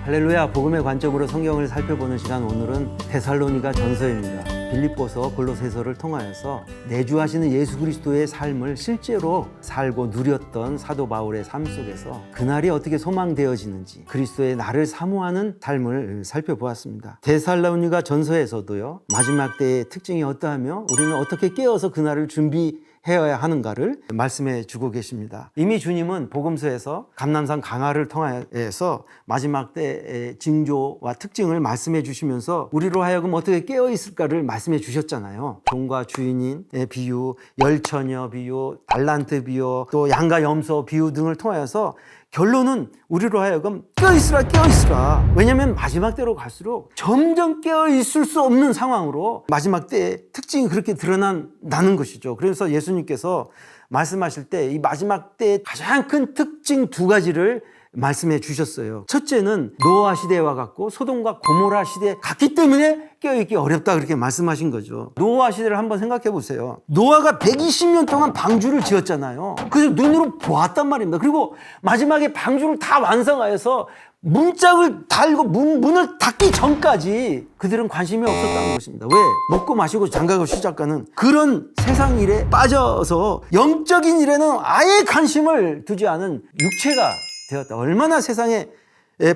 할렐루야, 복음의 관점으로 성경을 살펴보는 시간, 오늘은 데살로니가 전서입니다. 빌립보서, 골로새서를 통하여서 내주하시는 예수 그리스도의 삶을 실제로 살고 누렸던 사도 바울의 삶 속에서 그날이 어떻게 소망되어지는지, 그리스도의 나를 사모하는 삶을 살펴보았습니다. 데살로니가 전서에서도요, 마지막 때의 특징이 어떠하며 우리는 어떻게 깨어서 그날을 준비해야 하는가를 말씀해 주고 계십니다. 이미 주님은 복음서에서 감람산 강화를 통하여서 마지막 때의 징조와 특징을 말씀해 주시면서 우리로 하여금 어떻게 깨어 있을까를 말씀해 주셨잖아요. 종과 주인의 비유, 열처녀 비유, 달란트 비유, 또 양과 염소 비유 등을 통하여서 결론은 우리로 하여금 깨어있으라. 왜냐하면 마지막 때로 갈수록 점점 깨어있을 수 없는 상황으로 마지막 때의 특징이 그렇게 드러난다는 것이죠. 그래서 예수님께서 말씀하실 때 이 마지막 때의 가장 큰 특징 두 가지를 말씀해 주셨어요. 첫째는 노아 시대와 같고 소돔과 고모라 시대 같기 때문에 깨어있기 어렵다, 그렇게 말씀하신 거죠. 노아 시대를 한번 생각해 보세요. 노아가 120년 동안 방주를 지었잖아요. 그래서 눈으로 보았단 말입니다. 그리고 마지막에 방주를 다 완성하여서 문짝을 달고 문을 닫기 전까지 그들은 관심이 없었다는 것입니다. 왜? 먹고 마시고 장가고 시작하는 그런 세상 일에 빠져서 영적인 일에는 아예 관심을 두지 않은 육체가 되었다. 얼마나 세상에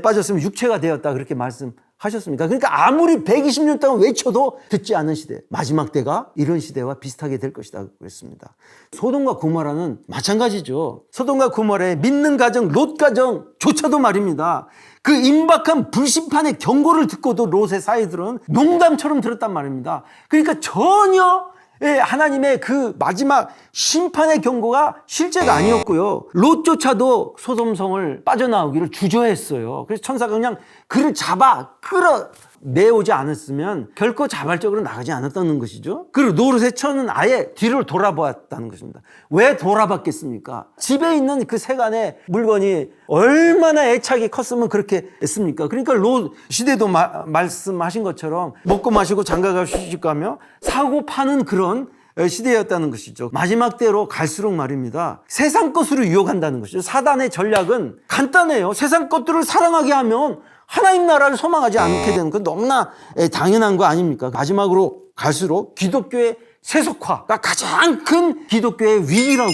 빠졌으면 육체가 되었다, 그렇게 말씀하셨습니다. 그러니까 아무리 120년 동안 외쳐도 듣지 않는 시대, 마지막 때가 이런 시대와 비슷하게 될 것이다 그랬습니다. 소돔과 고모라는 마찬가지죠. 소돔과 고모라의 믿는 가정, 롯 가정조차도 말입니다. 그 임박한 불심판의 경고를 듣고도 롯의 사이들은 농담처럼 들었단 말입니다. 그러니까 전혀 하나님의 그 마지막 심판의 경고가 실제가 아니었고요. 롯조차도 소돔성을 빠져나오기를 주저했어요. 그래서 천사가 그냥 그를 잡아 끌어내오지 않았으면 결코 자발적으로 나가지 않았다는 것이죠. 그리고 롯의 처는 아예 뒤를 돌아보았다는 것입니다. 왜 돌아봤겠습니까? 집에 있는 그 세간의 물건이 얼마나 애착이 컸으면 그렇게 했습니까? 그러니까 롯 시대도 말씀하신 것처럼 먹고 마시고 장가가고 시집가며 사고 파는 그런 시대였다는 것이죠. 마지막 때로 갈수록 말입니다, 세상 것으로 유혹한다는 것이죠. 사단의 전략은 간단해요. 세상 것들을 사랑하게 하면 하나님 나라를 소망하지 않게 되는 건 너무나 당연한 거 아닙니까? 마지막으로 갈수록 기독교의 세속화가 가장 큰 기독교의 위기라고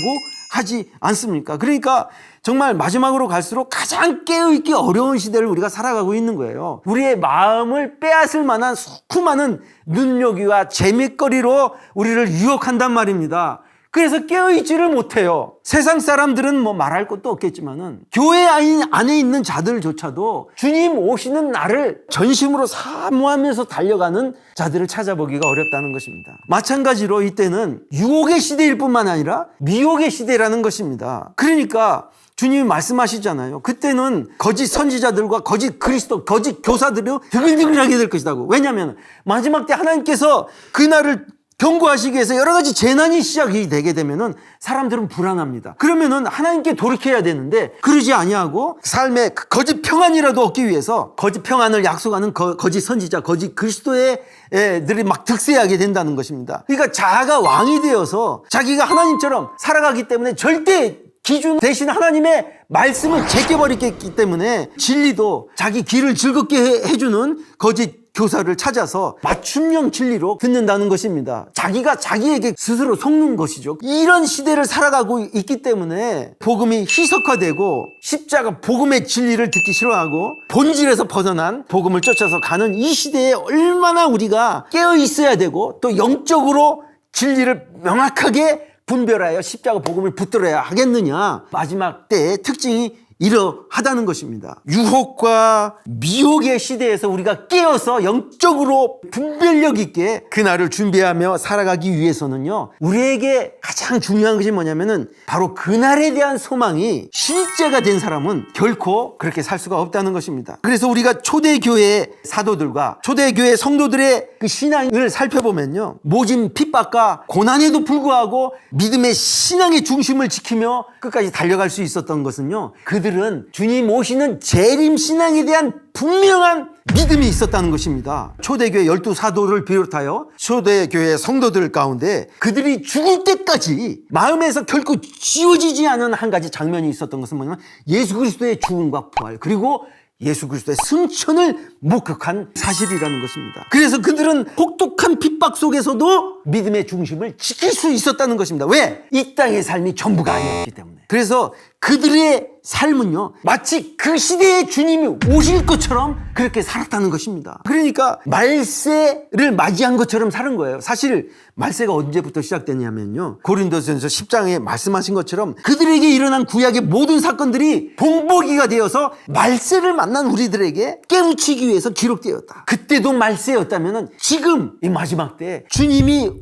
하지 않습니까? 그러니까 정말 마지막으로 갈수록 가장 깨어있기 어려운 시대를 우리가 살아가고 있는 거예요. 우리의 마음을 빼앗을 만한 수많은 눈요기와 재밌거리로 우리를 유혹한단 말입니다. 그래서 깨어있지를 못해요. 세상 사람들은 뭐 말할 것도 없겠지만은 교회 안에 있는 자들조차도 주님 오시는 날을 전심으로 사모하면서 달려가는 자들을 찾아보기가 어렵다는 것입니다. 마찬가지로 이때는 유혹의 시대일 뿐만 아니라 미혹의 시대라는 것입니다. 그러니까 주님이 말씀하시잖아요. 그때는 거짓 선지자들과 거짓 그리스도, 거짓 교사들이 드글드글하게 될 것이라고. 왜냐하면 마지막 때 하나님께서 그날을 경고하시기 위해서 여러 가지 재난이 시작이 되게 되면은 사람들은 불안합니다. 그러면은 하나님께 돌이켜야 되는데 그러지 아니하고 삶의 거짓 평안이라도 얻기 위해서 거짓 평안을 약속하는 거짓 선지자, 거짓 그리스도의 들이 막 득세하게 된다는 것입니다. 그러니까 자아가 왕이 되어서 자기가 하나님처럼 살아가기 때문에 절대 기준 대신 하나님의 말씀을 제껴버리기 때문에 진리도 자기 귀를 즐겁게 해주는 거짓 교사를 찾아서 맞춤형 진리로 듣는다는 것입니다. 자기가 자기에게 스스로 속는 것이죠. 이런 시대를 살아가고 있기 때문에 복음이 희석화되고 십자가 복음의 진리를 듣기 싫어하고 본질에서 벗어난 복음을 쫓아서 가는 이 시대에 얼마나 우리가 깨어 있어야 되고 또 영적으로 진리를 명확하게 분별하여 십자가 복음을 붙들어야 하겠느냐. 마지막 때의 특징이 이러하다는 것입니다. 유혹과 미혹의 시대에서 우리가 깨어서 영적으로 분별력 있게 그날을 준비하며 살아가기 위해서는요, 우리에게 가장 중요한 것이 뭐냐면은 바로 그날에 대한 소망이 실제가 된 사람은 결코 그렇게 살 수가 없다는 것입니다. 그래서 우리가 초대교회 사도들과 초대교회 성도들의 그 신앙을 살펴보면요, 모진 핍박과 고난에도 불구하고 믿음의 신앙의 중심을 지키며 끝까지 달려갈 수 있었던 것은요, 그들은 주님 오시는 재림 신앙에 대한 분명한 믿음이 있었다는 것입니다. 초대교회 12사도를 비롯하여 초대교회 성도들 가운데 그들이 죽을 때까지 마음에서 결코 지워지지 않은 한 가지 장면이 있었던 것은 뭐냐면 예수 그리스도의 죽음과 부활, 그리고 예수 그리스도의 승천을 목격한 사실이라는 것입니다. 그래서 그들은 혹독한 핍박 속에서도 믿음의 중심을 지킬 수 있었다는 것입니다. 왜? 이 땅의 삶이 전부가 아니었기 때문에. 그래서 그들의 삶은요, 마치 그 시대에 주님이 오실 것처럼 그렇게 살았다는 것입니다. 그러니까 말세를 맞이한 것처럼 사는 거예요. 사실 말세가 언제부터 시작됐냐면요, 고린도전서 10장에 말씀하신 것처럼 그들에게 일어난 구약의 모든 사건들이 본보기가 되어서 말세를 만난 우리들에게 깨우치기 위해서 기록되었다. 그때도 말세였다면 지금 이 마지막 때 주님이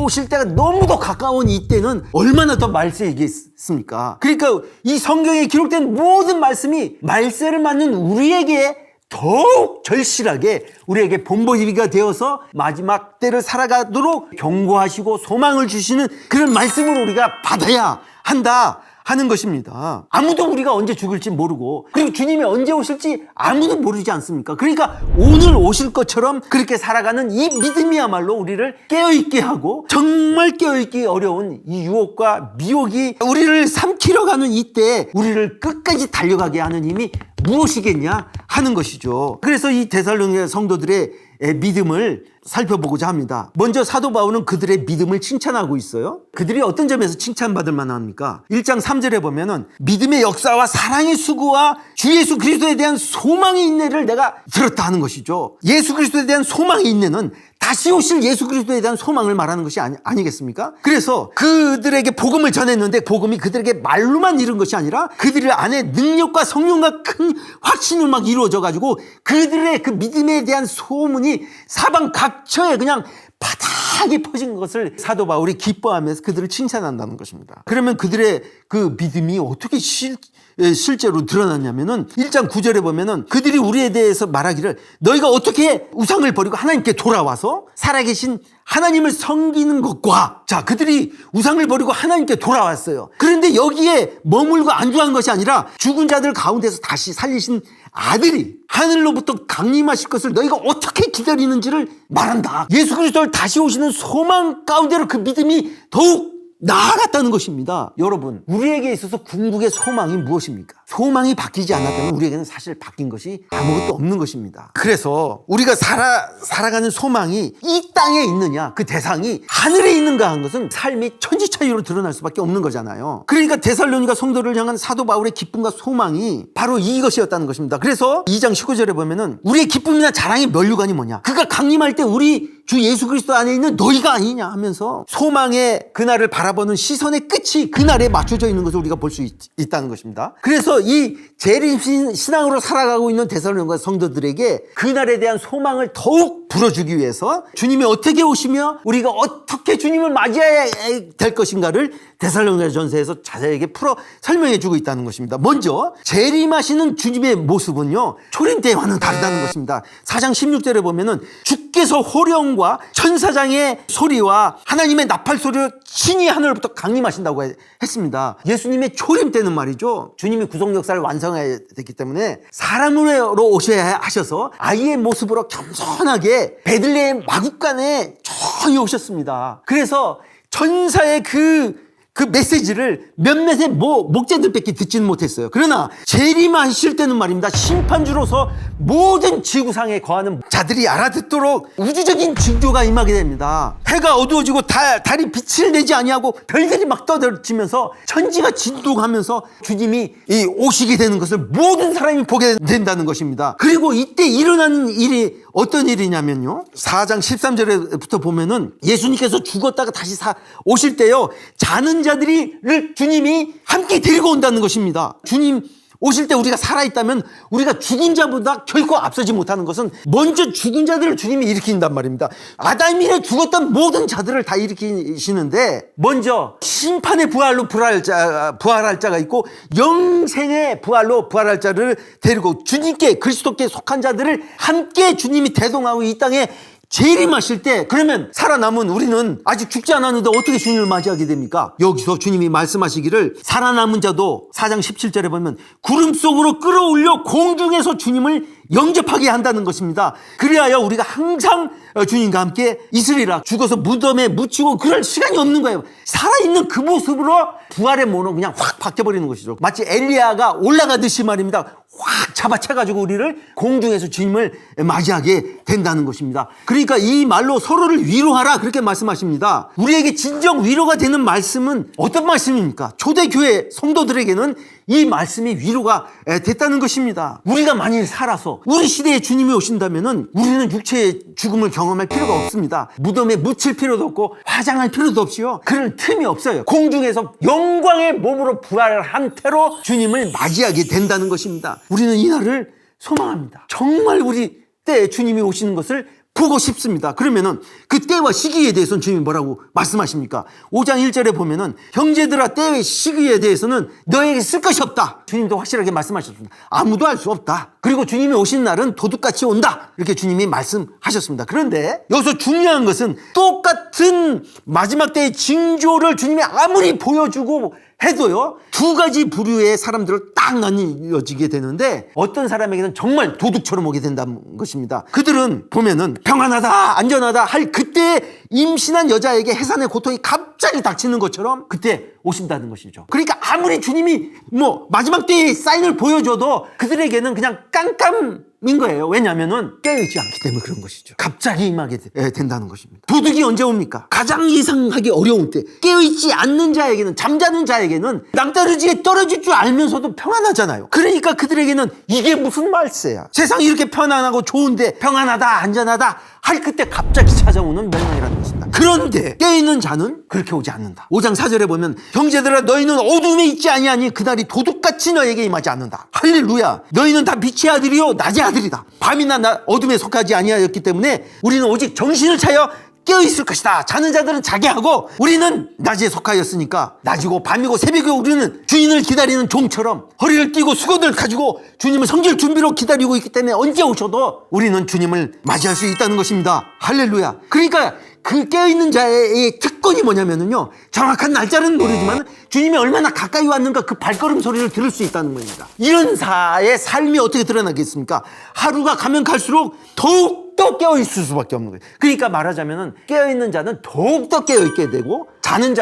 오실 때가 너무도 가까운 이때는 얼마나 더 말세이겠습니까? 그러니까 이 성경에 기록된 모든 말씀이 말세를 맞는 우리에게 더욱 절실하게 우리에게 본보기가 되어서 마지막 때를 살아가도록 경고하시고 소망을 주시는 그런 말씀을 우리가 받아야 한다 하는 것입니다. 아무도 우리가 언제 죽을지 모르고, 그리고 주님이 언제 오실지 아무도 모르지 않습니까? 그러니까 오늘 오실 것처럼 그렇게 살아가는 이 믿음이야말로 우리를 깨어있게 하고, 정말 깨어있기 어려운 이 유혹과 미혹이 우리를 삼키려 가는 이때 우리를 끝까지 달려가게 하는 힘이 무엇이겠냐 하는 것이죠. 그래서 이 데살로니가 성도들의 믿음을 살펴보고자 합니다. 먼저 사도 바울은 그들의 믿음을 칭찬하고 있어요. 그들이 어떤 점에서 칭찬받을 만합니까? 1장 3절에 보면은 믿음의 역사와 사랑의 수고와 주 예수 그리스도에 대한 소망의 인내를 내가 들었다 하는 것이죠. 예수 그리스도에 대한 소망의 인내는 다시 오실 예수 그리스도에 대한 소망을 말하는 것이 아니겠습니까? 그래서 그들에게 복음을 전했는데 복음이 그들에게 말로만 이룬 것이 아니라 그들 안에 능력과 성령과 큰 확신을 막 이루어져 가지고 그들의 그 믿음에 대한 소문이 사방 각처에 그냥 바닥에 퍼진 것을 사도 바울이 기뻐하면서 그들을 칭찬한다는 것입니다. 그러면 그들의 그 믿음이 어떻게 실제로 드러났냐면은 1장 9절에 보면은 그들이 우리에 대해서 말하기를 너희가 어떻게 우상을 버리고 하나님께 돌아와서 살아계신 하나님을 섬기는 것과, 자, 그들이 우상을 버리고 하나님께 돌아왔어요. 그런데 여기에 머물고 안주한 것이 아니라 죽은 자들 가운데서 다시 살리신 아들이 하늘로부터 강림하실 것을 너희가 어떻게 기다리는지를 말한다. 예수 그리스도를 다시 오시는 소망 가운데로 그 믿음이 더욱 나아갔다는 것입니다. 여러분, 우리에게 있어서 궁극의 소망이 무엇입니까? 소망이 바뀌지 않았다면 우리에게는 사실 바뀐 것이 아무것도 없는 것입니다. 그래서 우리가 살아가는 소망이 이 땅에 있느냐, 그 대상이 하늘에 있는가 하는 것은 삶이 천지차이로 드러날 수밖에 없는 거잖아요. 그러니까 데살로니가 성도를 향한 사도 바울의 기쁨과 소망이 바로 이것이었다는 것입니다. 그래서 2장 19절에 보면은 우리의 기쁨이나 자랑의 면류관이 뭐냐? 그가 강림할 때 우리 주 예수 그리스도 안에 있는 너희가 아니냐 하면서 소망의 그날을 바라보는 시선의 끝이 그날에 맞춰져 있는 것을 우리가 볼 수 있다는 것입니다. 그래서 이 재림 신앙으로 살아가고 있는 데살로니가 성도들에게 그날에 대한 소망을 더욱 불어주기 위해서 주님이 어떻게 오시며 우리가 어떻게 주님을 맞이해야 될 것인가를 데살로니가 전서에서 자세하게 풀어 설명해 주고 있다는 것입니다. 먼저 재림하시는 주님의 모습은요, 초림 때와는 다르다는 것입니다. 4장 16절에 보면은 주께서 호령과 천사장의 소리와 하나님의 나팔 소리로 신이 하늘로부터 강림하신다고 했습니다. 예수님의 초림 때는 말이죠, 주님이 구속 역사를 완성해야 됐기 때문에 사람으로 오셔야 하셔서 아이의 모습으로 겸손하게 베들레헴 마구간에 조용히 오셨습니다. 그래서 천사의 그 메시지를 몇몇의 목자들밖에 듣지는 못했어요. 그러나 재림하실 때는 말입니다, 심판주로서 모든 지구상에 거하는 자들이 알아듣도록 우주적인 징조가 임하게 됩니다. 해가 어두워지고 달이 빛을 내지 아니하고 별들이 막 떠들치면서 천지가 진동하면서 주님이 오시게 되는 것을 모든 사람이 보게 된다는 것입니다. 그리고 이때 일어나는 일이 어떤 일이냐면요, 4장 13절에부터 보면은 예수님께서 죽었다가 다시 오실 때요, 자는 자들을 주님이 함께 데리고 온다는 것입니다. 주님 오실 때 우리가 살아있다면 우리가 죽은 자보다 결코 앞서지 못하는 것은 먼저 죽은 자들을 주님이 일으킨단 말입니다. 아담 이래 죽었던 모든 자들을 다 일으키시는데 먼저 심판의 부활로 부활할 자가 있고 영생의 부활로 부활할 자를 데리고 주님께, 그리스도께 속한 자들을 함께 주님이 대동하고 이 땅에 재림하실 때, 그러면 살아남은 우리는 아직 죽지 않았는데 어떻게 주님을 맞이하게 됩니까? 여기서 주님이 말씀하시기를 살아남은 자도 4장 17절에 보면 구름 속으로 끌어올려 공중에서 주님을 영접하게 한다는 것입니다. 그리하여 우리가 항상 주님과 함께 있으리라. 죽어서 무덤에 묻히고 그럴 시간이 없는 거예요. 살아있는 그 모습으로 부활의 모는 그냥 확 바뀌어버리는 것이죠. 마치 엘리야가 올라가듯이 말입니다. 확 잡아채가지고 우리를 공중에서 주님을 맞이하게 된다는 것입니다. 그러니까 이 말로 서로를 위로하라 그렇게 말씀하십니다. 우리에게 진정 위로가 되는 말씀은 어떤 말씀입니까? 초대교회 성도들에게는 이 말씀이 위로가 됐다는 것입니다. 우리가 만일 살아서 우리 시대에 주님이 오신다면 우리는 육체의 죽음을 경험할 필요가 없습니다. 무덤에 묻힐 필요도 없고 화장할 필요도 없이요. 그럴 틈이 없어요. 공중에서 영광의 몸으로 부활한 태로 주님을 맞이하게 된다는 것입니다. 우리는 이 날을 소망합니다. 정말 우리 때에 주님이 오시는 것을 보고 싶습니다. 그러면은 그 때와 시기에 대해서는 주님이 뭐라고 말씀하십니까? 5장 1절에 보면은 형제들아 때의 시기에 대해서는 너에게 쓸 것이 없다. 주님도 확실하게 말씀하셨습니다. 아무도 알 수 없다. 그리고 주님이 오신 날은 도둑같이 온다. 이렇게 주님이 말씀하셨습니다. 그런데 여기서 중요한 것은 똑같은 마지막 때의 징조를 주님이 아무리 보여주고 해도요, 두 가지 부류의 사람들을 딱 나뉘어지게 되는데 어떤 사람에게는 정말 도둑처럼 오게 된다는 것입니다. 그들은 보면은 평안하다, 안전하다 할 그때 임신한 여자에게 해산의 고통이 갑자기 닥치는 것처럼 그때 오신다는 것이죠. 그러니까 아무리 주님이 마지막 때의 사인을 보여줘도 그들에게는 그냥 깜깜인 거예요. 왜냐하면은 깨어있지 않기 때문에 그런 것이죠. 갑자기 임하게 된다는 것입니다. 도둑이 언제 옵니까? 가장 예상하기 어려운 때. 깨어있지 않는 자에게는, 잠자는 자에게는 낭떠러지에 떨어질 줄 알면서도 평안하잖아요. 그러니까 그들에게는 이게 무슨 말세야. 세상이 이렇게 편안하고 좋은데 평안하다, 안전하다 할 그때 갑자기 찾아오는 멸망이라는 것입니다. 그런데 깨어있는 자는 그렇게 오지 않는다. 5장 4절에 보면 형제들아 너희는 어둠에 있지 아니하니 그날이 도둑같이 너에게 임하지 않는다. 할렐루야. 너희는 다 빛의 아들이요 낮의 아들이다. 밤이나 어둠에 속하지 아니하였기 때문에 우리는 오직 정신을 차여 깨어있을 것이다. 자는 자들은 자게 하고 우리는 낮에 속하였으니까 낮이고 밤이고 새벽이고 우리는 주인을 기다리는 종처럼 허리를 띠고 수건을 가지고 주님을 성질 준비로 기다리고 있기 때문에 언제 오셔도 우리는 주님을 맞이할 수 있다는 것입니다. 할렐루야. 그러니까 그 깨어있는 자의 특권이 뭐냐면요, 정확한 날짜는 모르지만 주님이 얼마나 가까이 왔는가 그 발걸음 소리를 들을 수 있다는 겁니다. 이런 자의 삶이 어떻게 드러나겠습니까? 하루가 가면 갈수록 더욱더 깨어있을 수밖에 없는 거예요. 그러니까 말하자면 깨어있는 자는 더욱더 깨어있게 되고 자는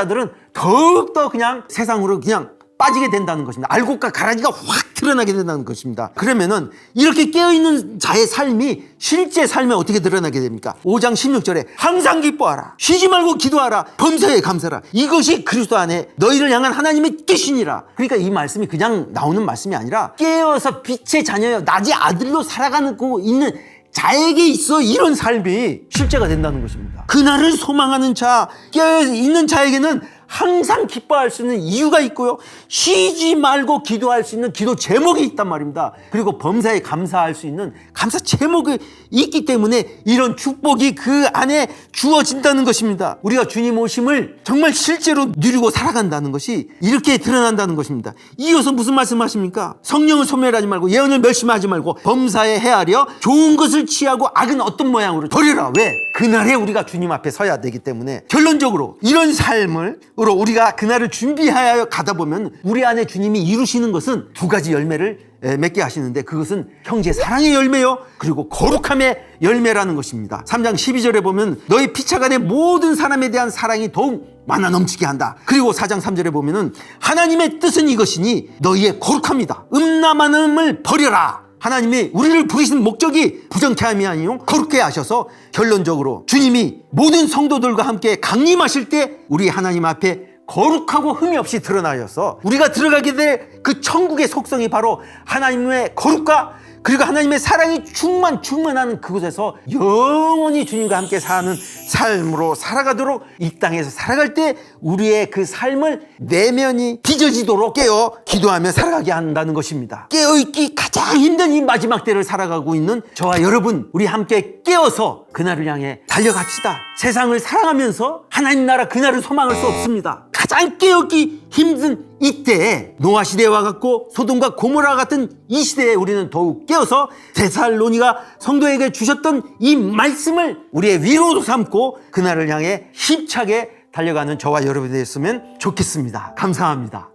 더욱더 그냥 세상으로 그냥 빠지게 된다는 것입니다. 알곡과 가라지가 확 드러나게 된다는 것입니다. 그러면은 이렇게 깨어있는 자의 삶이 실제 삶에 어떻게 드러나게 됩니까? 5장 16절에 항상 기뻐하라, 쉬지 말고 기도하라, 범사에 감사라, 이것이 그리스도 안에 너희를 향한 하나님의 뜻이니라. 그러니까 이 말씀이 그냥 나오는 말씀이 아니라 깨어서 빛의 자녀여 낮의 아들로 살아가고 있는 자에게 있어 이런 삶이 실제가 된다는 것입니다. 그날을 소망하는 자, 깨어있는 자에게는 항상 기뻐할 수 있는 이유가 있고요, 쉬지 말고 기도할 수 있는 기도 제목이 있단 말입니다. 그리고 범사에 감사할 수 있는 감사 제목이 있기 때문에 이런 축복이 그 안에 주어진다는 것입니다. 우리가 주님 오심을 정말 실제로 누리고 살아간다는 것이 이렇게 드러난다는 것입니다. 이어서 무슨 말씀하십니까? 성령을 소멸하지 말고 예언을 멸심하지 말고 범사에 헤아려 좋은 것을 취하고 악은 어떤 모양으로 버려라. 왜? 그날에 우리가 주님 앞에 서야 되기 때문에. 결론적으로 이런 삶을 우리가 그날을 준비하여 가다 보면 우리 안에 주님이 이루시는 것은 두 가지 열매를 맺게 하시는데 그것은 형제 사랑의 열매요, 그리고 거룩함의 열매라는 것입니다. 3장 12절에 보면 너희 피차간의 모든 사람에 대한 사랑이 더욱 많아 넘치게 한다. 그리고 4장 3절에 보면은 하나님의 뜻은 이것이니 너희의 거룩함이다. 음란함을 버려라. 하나님이 우리를 부르신 목적이 부정케 함이 아니요 거룩게 하셔서 결론적으로 주님이 모든 성도들과 함께 강림하실 때 우리 하나님 앞에 거룩하고 흠이 없이 드러나셔서 우리가 들어가게 될 그 천국의 속성이 바로 하나님의 거룩과 그리고 하나님의 사랑이 충만하는 그곳에서 영원히 주님과 함께 사는 삶으로 살아가도록 이 땅에서 살아갈 때 우리의 그 삶을 내면이 빚어지도록 깨어 기도하며 살아가게 한다는 것입니다. 깨어있기 가장 힘든 이 마지막 때를 살아가고 있는 저와 여러분, 우리 함께 깨어서 그날을 향해 달려갑시다. 세상을 사랑하면서 하나님 나라 그날을 소망할 수 없습니다. 가장 깨어있기 힘든 이때에 노아 시대와 같고 소돔과 고모라 같은 이 시대에 우리는 더욱 깨어서 데살로니가 성도에게 주셨던 이 말씀을 우리의 위로로 삼고 그날을 향해 힘차게 달려가는 저와 여러분이 됐으면 좋겠습니다. 감사합니다.